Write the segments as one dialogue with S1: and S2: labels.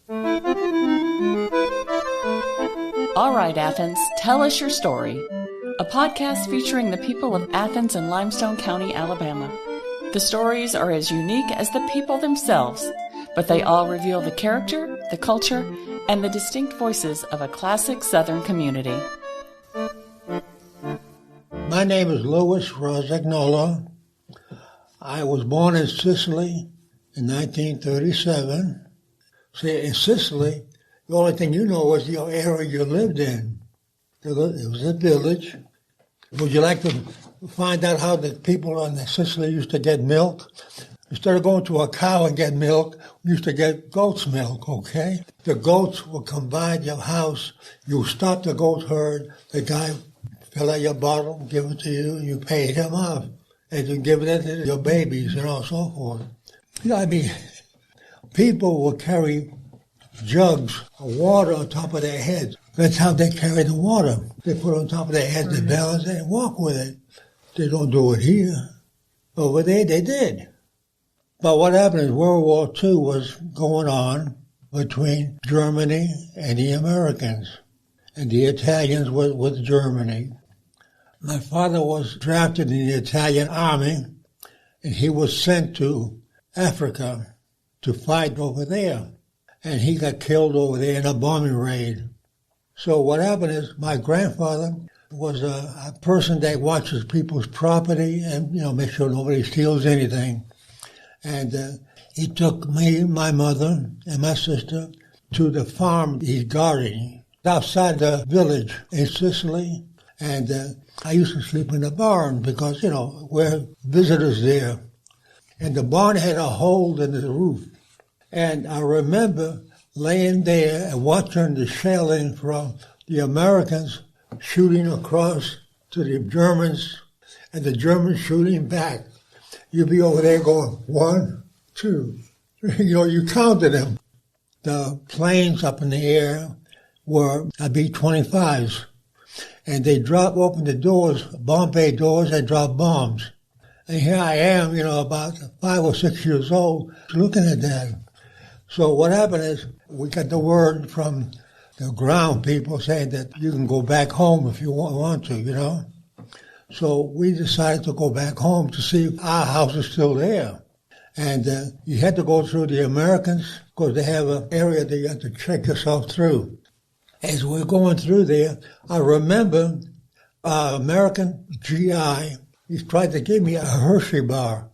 S1: All right, Athens, tell us your story. A podcast featuring the people of Athens and Limestone County, Alabama. The stories are as unique as the people themselves, but they all reveal the character, the culture, and the distinct voices of a classic Southern community.
S2: My name is Louis Rossignolo. I was born in Sicily in 1937. See, in Sicily, the only thing you know was the area you lived in. It was a village. Would you like to find out how the people in Sicily used to get milk? Instead of going to a cow and get milk, we used to get goat's milk, okay? The goats would come by your house. You stop the goat herd. The guy fill out your bottle, give it to you, and you pay him off. And you give it to your babies, so forth. People will carry jugs of water on top of their heads. That's how they carry the water. They put it on top of their heads, they balance it, and walk with it. They don't do it here. Over there, they did. But what happened is World War II was going on between Germany and the Americans. And the Italians were with Germany. My father was drafted in the Italian army, and he was sent to Africa to fight over there. And he got killed over there in a bombing raid. So what happened is my grandfather was a person that watches people's property and, make sure nobody steals anything. And he took me, my mother, and my sister to the farm he's guarding outside the village in Sicily. And I used to sleep in the barn because, we're visitors there. And the barn had a hole in the roof. And I remember laying there and watching the shelling from the Americans shooting across to the Germans, and the Germans shooting back. You'd be over there going, 1, 2, 3. You counted them. The planes up in the air were B-25s, and they open the doors, bomb bay doors, and drop bombs. And here I am, about 5 or 6 years old, looking at that. So what happened is we got the word from the ground people saying that you can go back home if you want to, So we decided to go back home to see if our house is still there. And you had to go through the Americans because they have an area that you have to check yourself through. As we're going through there, I remember American GI, he tried to give me a Hershey bar.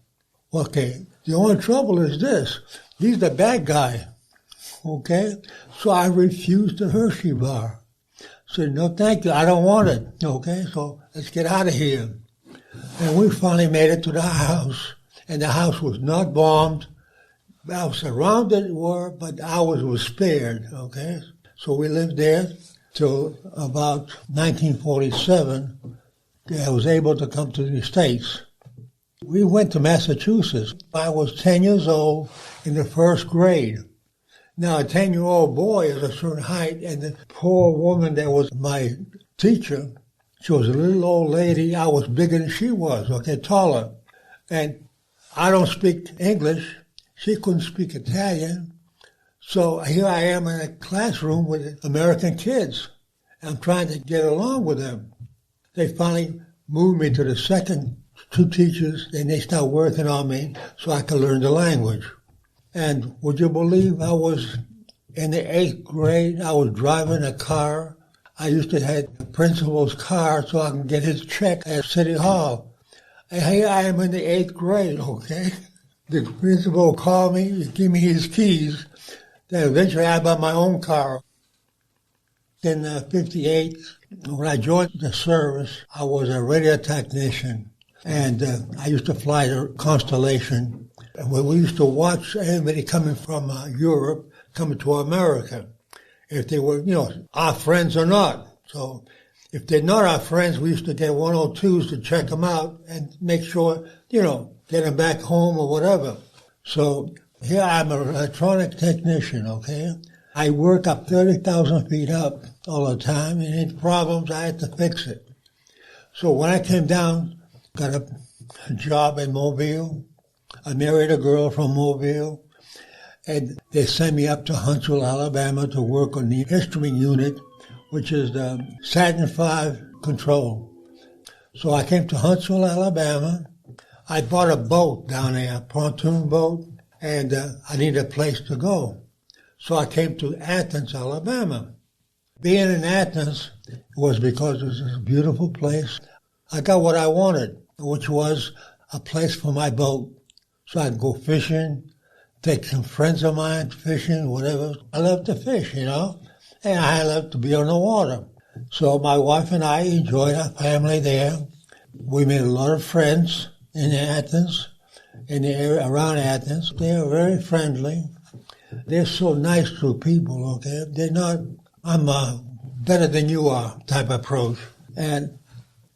S2: Okay, the only trouble is this. He's the bad guy, okay? So I refused the Hershey bar. Said, no, thank you, I don't want it, okay? So let's get out of here. And we finally made it to the house, and the house was not bombed. I was surrounded, but ours was spared, okay? So we lived there till about 1947. I was able to come to the States. We went to Massachusetts. I was 10 years old in the first grade. Now, a 10-year-old boy is a certain height, and the poor woman that was my teacher, she was a little old lady. I was bigger than she was, taller. And I don't speak English. She couldn't speak Italian. So here I am in a classroom with American kids. I'm trying to get along with them. They finally moved me to the second 2 teachers, and they started working on me so I could learn the language. And would you believe I was in the 8th grade, I was driving a car. I used to have the principal's car so I can get his check at City Hall. And here I am in the 8th grade, okay? The principal called me, give me his keys. Then eventually I bought my own car. In 58, when I joined the service, I was a radio technician. And I used to fly the Constellation. And we used to watch everybody coming from Europe coming to America, if they were, our friends or not. So if they're not our friends, we used to get 102s to check them out and make sure, get them back home or whatever. So here I'm an electronic technician, okay? I work up 30,000 feet up all the time, and any problems, I had to fix it. So when I came down, got a job in Mobile. I married a girl from Mobile. And they sent me up to Huntsville, Alabama to work on the instrument unit, which is the Saturn V control. So I came to Huntsville, Alabama. I bought a boat down there, a pontoon boat, and I needed a place to go. So I came to Athens, Alabama. Being in Athens was because it was a beautiful place. I got what I wanted, which was a place for my boat. So I could go fishing, take some friends of mine fishing, whatever. I love to fish, and I love to be on the water. So my wife and I enjoyed our family there. We made a lot of friends in Athens, in the area around Athens. They are very friendly. They're so nice to people, okay? They're not, I'm better than you are type approach. And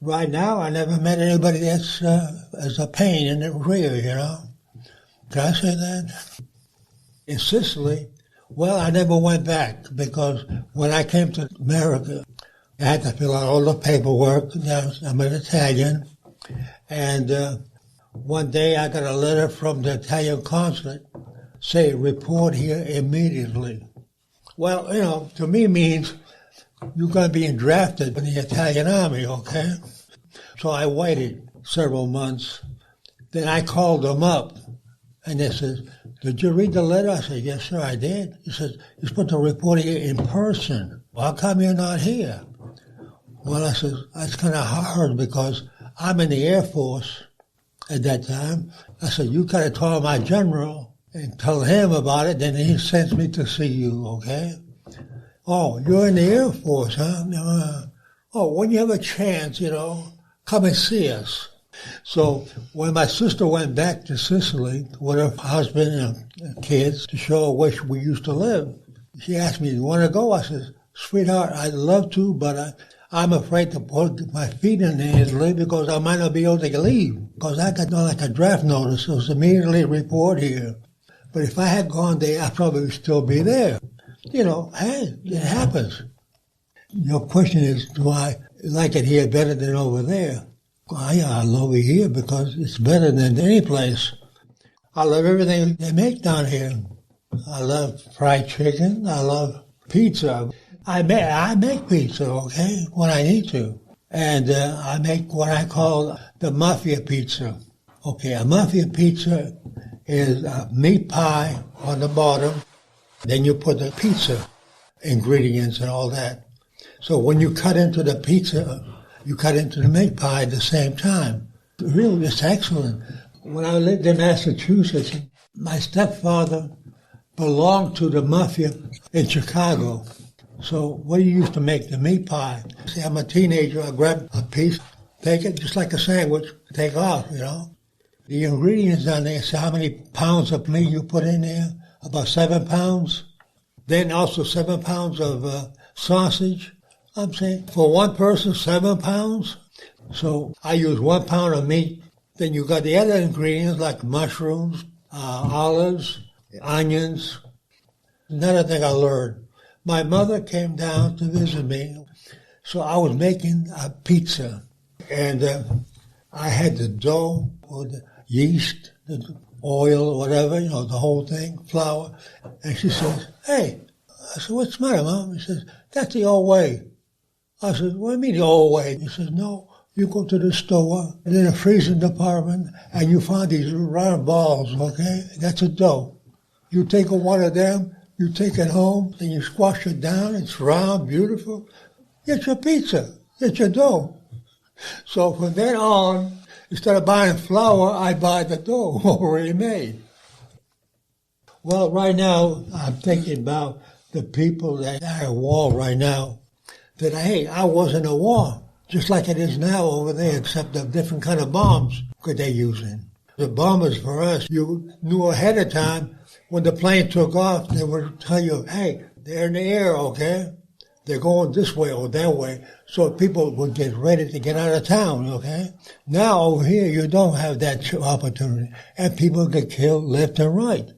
S2: right now, I never met anybody that's as a pain in the rear, Can I say that? In Sicily, well, I never went back because when I came to America, I had to fill out all the paperwork. I'm an Italian. And one day I got a letter from the Italian consulate saying, report here immediately. Well, to me means you're going to be drafted in the Italian army, okay? So I waited several months. Then I called them up, and they said, did you read the letter? I said, yes, sir, I did. He said, you're supposed to report here in person. Well, how come you're not here? Well, I said, that's kind of hard because I'm in the Air Force at that time. I said, you got to call my general and tell him about it, then he sends me to see you, okay? Oh, you're in the Air Force, huh? When you have a chance, come and see us. So when my sister went back to Sicily with her husband and kids to show her where we used to live, she asked me, you want to go? I said, sweetheart, I'd love to, but I'm afraid to put my feet in Italy because I might not be able to leave because I got like a draft notice. It was immediately report here. But if I had gone there, I'd probably still be there. Hey, it happens. Your question is, do I like it here better than over there? I love it here because it's better than any place. I love everything they make down here. I love fried chicken. I love pizza. I make pizza, okay, when I need to. And I make what I call the mafia pizza. Okay, a mafia pizza is a meat pie on the bottom. Then you put the pizza ingredients and all that. So when you cut into the pizza, you cut into the meat pie at the same time. Really, it's excellent. When I lived in Massachusetts, my stepfather belonged to the mafia in Chicago. So we used to make the meat pie. See, I'm a teenager. I grab a piece, take it just like a sandwich, take off, The ingredients on there say how many pounds of meat you put in there. About 7 pounds. Then also 7 pounds of sausage. I'm saying for one person, 7 pounds. So I use 1 pound of meat. Then you got the other ingredients like mushrooms, olives, onions. Another thing I learned. My mother came down to visit me. So I was making a pizza. And I had the dough or the yeast, the oil, whatever, the whole thing, flour. And she says, hey. I said, what's the matter, Mom? She says, that's the old way. I said, what do you mean the old way? He says, no, you go to the store, in the freezing department, and you find these round balls, okay? That's a dough. You take one of them, you take it home, and you squash it down, it's round, beautiful. Get your pizza, get your dough. So from then on, instead of buying flour, I buy the dough already made. Well, right now, I'm thinking about the people that are at war right now. That, hey, I was in a war, just like it is now over there, except the different kind of bombs that they're using. The bombers for us, you knew ahead of time, when the plane took off, they would tell you, hey, they're in the air, okay? They're going this way or that way, so people would get ready to get out of town, okay? Now over here, you don't have that opportunity, and people get killed left and right.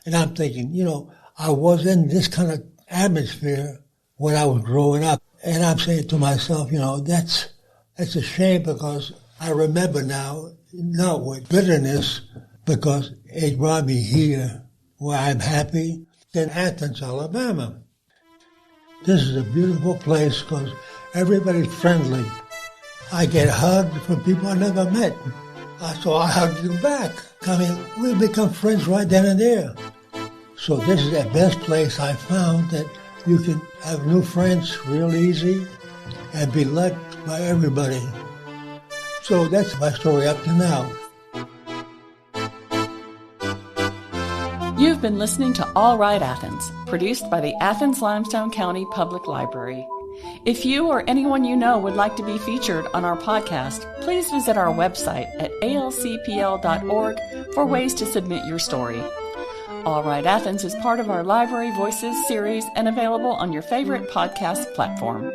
S2: And I'm thinking, I was in this kind of atmosphere when I was growing up. And I'm saying to myself, that's a shame because I remember now, not with bitterness, because it brought me here where I'm happy than Athens, Alabama. This is a beautiful place because everybody's friendly. I get hugged from people I never met. So I hugged them back. I mean, we become friends right then and there. So this is the best place I found that you can have new friends real easy and be liked by everybody. So that's my story up to now.
S1: You've been listening to All Right Athens, produced by the Athens-Limestone County Public Library. If you or anyone you know would like to be featured on our podcast, please visit our website at alcpl.org for ways to submit your story. All Right Athens is part of our Library Voices series and available on your favorite podcast platform.